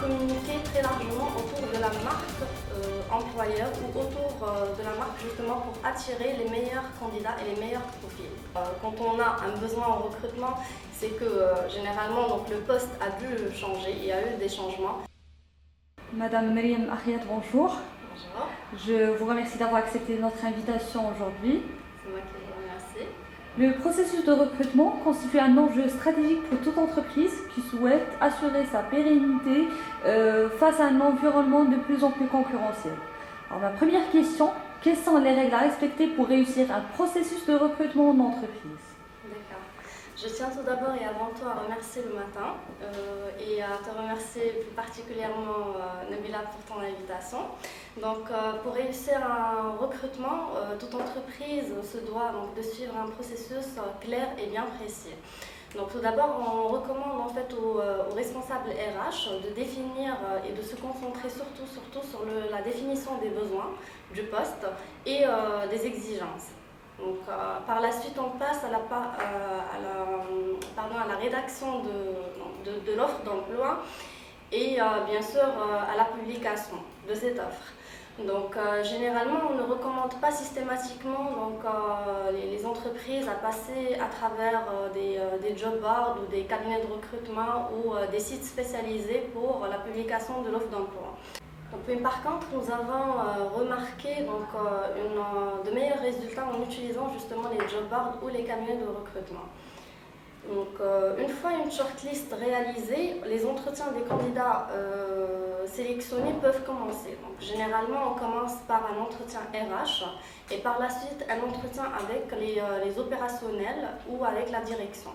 communiquer très largement autour de la marque employeur ou autour de la marque justement pour attirer les meilleurs candidats et les meilleurs profils. Quand on a un besoin en recrutement, c'est que généralement donc, le poste a dû changer, il y a eu des changements. Madame Mariam Ahiat, bonjour. Bonjour, Je vous remercie d'avoir accepté notre invitation aujourd'hui. c'est moi qui vous remercie. Le processus de recrutement constitue un enjeu stratégique pour toute entreprise qui souhaite assurer sa pérennité face à un environnement de plus en plus concurrentiel. Alors, ma première question, quelles sont les règles à respecter pour réussir un processus de recrutement en entreprise? D'accord. Je tiens tout d'abord et avant tout à remercier le matin et à te remercier plus particulièrement Nabila pour ton invitation. Donc pour réussir un recrutement, toute entreprise se doit donc, de suivre un processus clair et bien précis. Donc tout d'abord, on recommande en fait aux responsables RH de définir et de se concentrer surtout sur la définition des besoins du poste et des exigences. Donc, par la suite, on passe à la rédaction de l'offre d'emploi et bien sûr à la publication de cette offre. Donc, généralement, on ne recommande pas systématiquement donc, les entreprises à passer à travers des job boards ou des cabinets de recrutement ou des sites spécialisés pour la publication de l'offre d'emploi. Mais par contre, nous avons remarqué donc, de meilleurs résultats en utilisant justement les job boards ou les cabinets de recrutement. Donc, une fois une shortlist réalisée, les entretiens des candidats sélectionnés peuvent commencer. Donc, généralement, on commence par un entretien RH et par la suite un entretien avec les opérationnels ou avec la direction.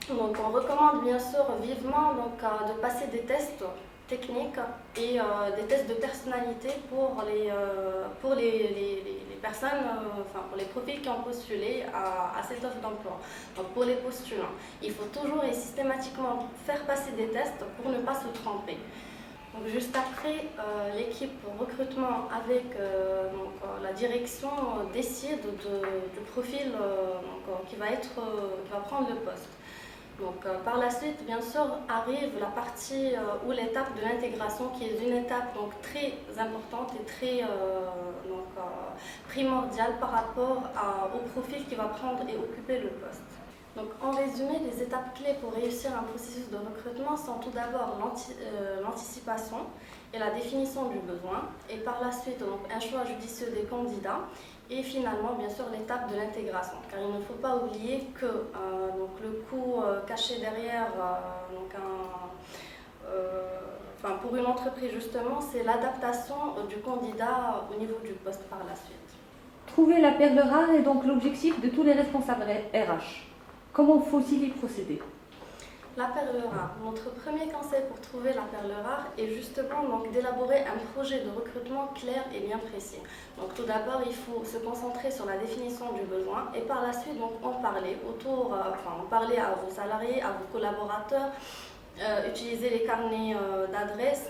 Donc, on recommande bien sûr vivement donc, de passer des tests techniques et des tests de personnalité pour les personnes, pour les profils qui ont postulé à cette offre d'emploi. Donc pour les postulants, il faut toujours et systématiquement faire passer des tests pour ne pas se tromper. Donc juste après, l'équipe recrutement avec la direction décide du profil qui va prendre le poste. Donc, par la suite, bien sûr, arrive la partie ou l'étape de l'intégration qui est une étape donc, très importante et très primordiale par rapport au profil qui va prendre et occuper le poste. Donc, en résumé, les étapes clés pour réussir un processus de recrutement sont tout d'abord l'anticipation et la définition du besoin, et par la suite donc, un choix judicieux des candidats, et finalement bien sûr l'étape de l'intégration. Car il ne faut pas oublier que donc, le coût caché derrière pour une entreprise justement, c'est l'adaptation du candidat au niveau du poste par la suite. Trouver la perle rare est donc l'objectif de tous les responsables RH. Comment faut-il y procéder? La perle rare. Notre premier conseil pour trouver la perle rare est justement d'élaborer un projet de recrutement clair et bien précis. Donc tout d'abord, il faut se concentrer sur la définition du besoin et par la suite donc, en parler à vos salariés, à vos collaborateurs, utiliser les carnets d'adresses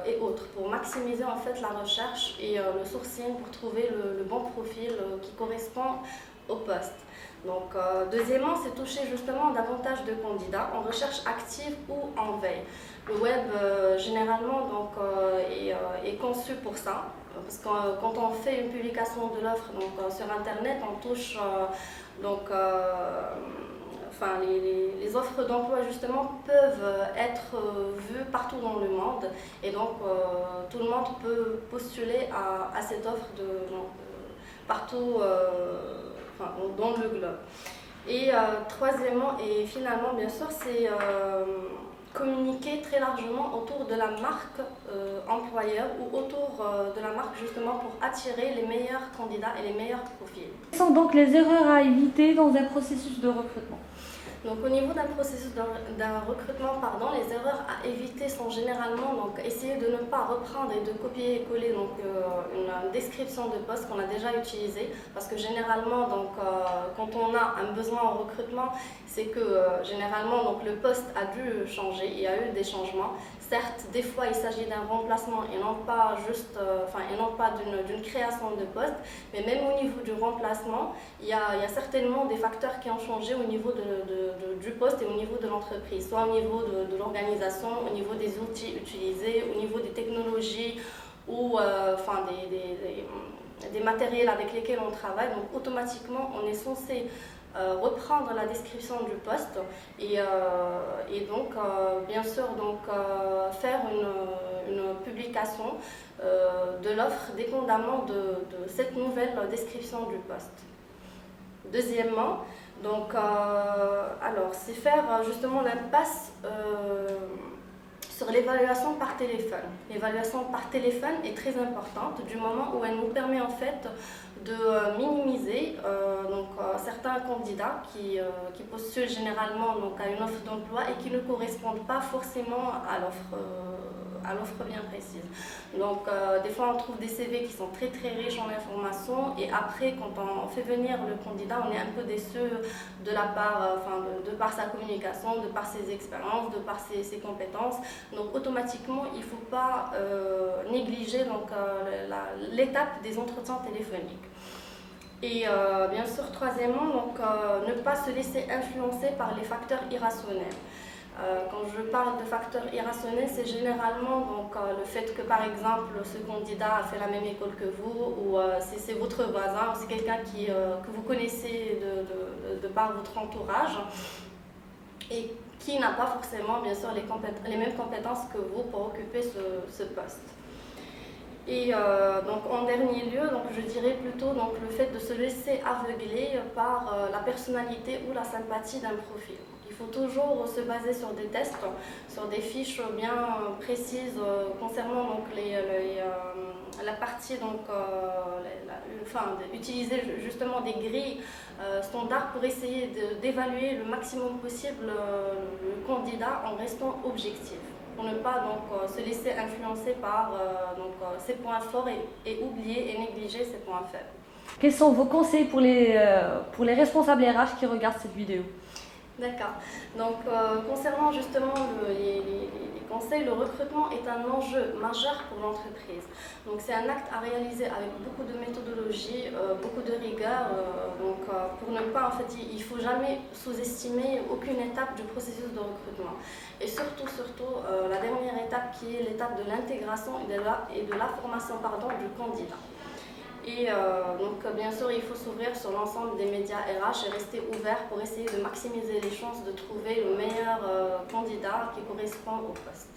et autres pour maximiser en fait la recherche et le sourcing pour trouver le bon profil qui correspond au poste. Donc, deuxièmement, c'est toucher justement davantage de candidats en recherche active ou en veille. Le web, généralement, est conçu pour ça, parce que quand on fait une publication de l'offre sur Internet, on touche les offres d'emploi justement peuvent être vues partout dans le monde et donc tout le monde peut postuler à cette offre partout dans le globe. Et troisièmement et finalement bien sûr c'est communiquer très largement autour de la marque employeur ou autour de la marque justement pour attirer les meilleurs candidats et les meilleurs profils. Quelles sont donc les erreurs à éviter dans un processus de recrutement? Donc au niveau d'un processus d'un recrutement, les erreurs à éviter sont généralement essayer de ne pas reprendre et de copier et coller une description de poste qu'on a déjà utilisée, parce que généralement quand on a un besoin en recrutement, c'est que généralement le poste a dû changer, il y a eu des changements. certes, des fois, il s'agit d'un remplacement et non pas juste, et non pas d'une création de poste, mais même au niveau du remplacement, il y a certainement des facteurs qui ont changé au niveau du poste et au niveau de l'entreprise, soit au niveau de l'organisation, au niveau des outils utilisés, au niveau des technologies ou des matériels avec lesquels on travaille. Donc automatiquement, on est censé reprendre la description du poste et donc bien sûr faire une publication de l'offre dépendamment de cette nouvelle description du poste. Deuxièmement, c'est faire justement l'impasse sur l'évaluation par téléphone. L'évaluation par téléphone est très importante du moment où elle nous permet en fait de minimiser certains candidats qui postulent généralement à une offre d'emploi et qui ne correspondent pas forcément à l'offre bien précise. Donc des fois on trouve des CV qui sont très très riches en informations et après quand on fait venir le candidat on est un peu déçu de la part, de par sa communication, de par ses expériences, de par ses compétences. Donc automatiquement il ne faut pas négliger l'étape des entretiens téléphoniques. Et bien sûr, troisièmement, ne pas se laisser influencer par les facteurs irrationnels. Quand je parle de facteurs irrationnels, c'est généralement le fait que par exemple ce candidat a fait la même école que vous ou c'est votre voisin, c'est quelqu'un que vous connaissez de par votre entourage et qui n'a pas forcément bien sûr les mêmes compétences que vous pour occuper ce poste. Et en dernier lieu, je dirais plutôt le fait de se laisser aveugler par la personnalité ou la sympathie d'un profil. Il faut toujours se baser sur des tests, sur des fiches bien précises concernant la partie, utiliser justement des grilles standards pour essayer d'évaluer le maximum possible le candidat en restant objectif, pour ne pas se laisser influencer par ses points forts et oublier et négliger ses points faibles. Quels sont vos conseils pour les responsables RH qui regardent cette vidéo? D'accord. Concernant justement les conseils, le recrutement est un enjeu majeur pour l'entreprise. Donc c'est un acte à réaliser avec beaucoup de méthodologie, beaucoup de rigueur. Pour ne pas, il ne faut jamais sous-estimer aucune étape du processus de recrutement. Et surtout, la dernière étape qui est l'étape de l'intégration et de la formation du candidat. Et bien sûr, il faut s'ouvrir sur l'ensemble des médias RH et rester ouvert pour essayer de maximiser les chances de trouver le meilleur candidat qui correspond au poste.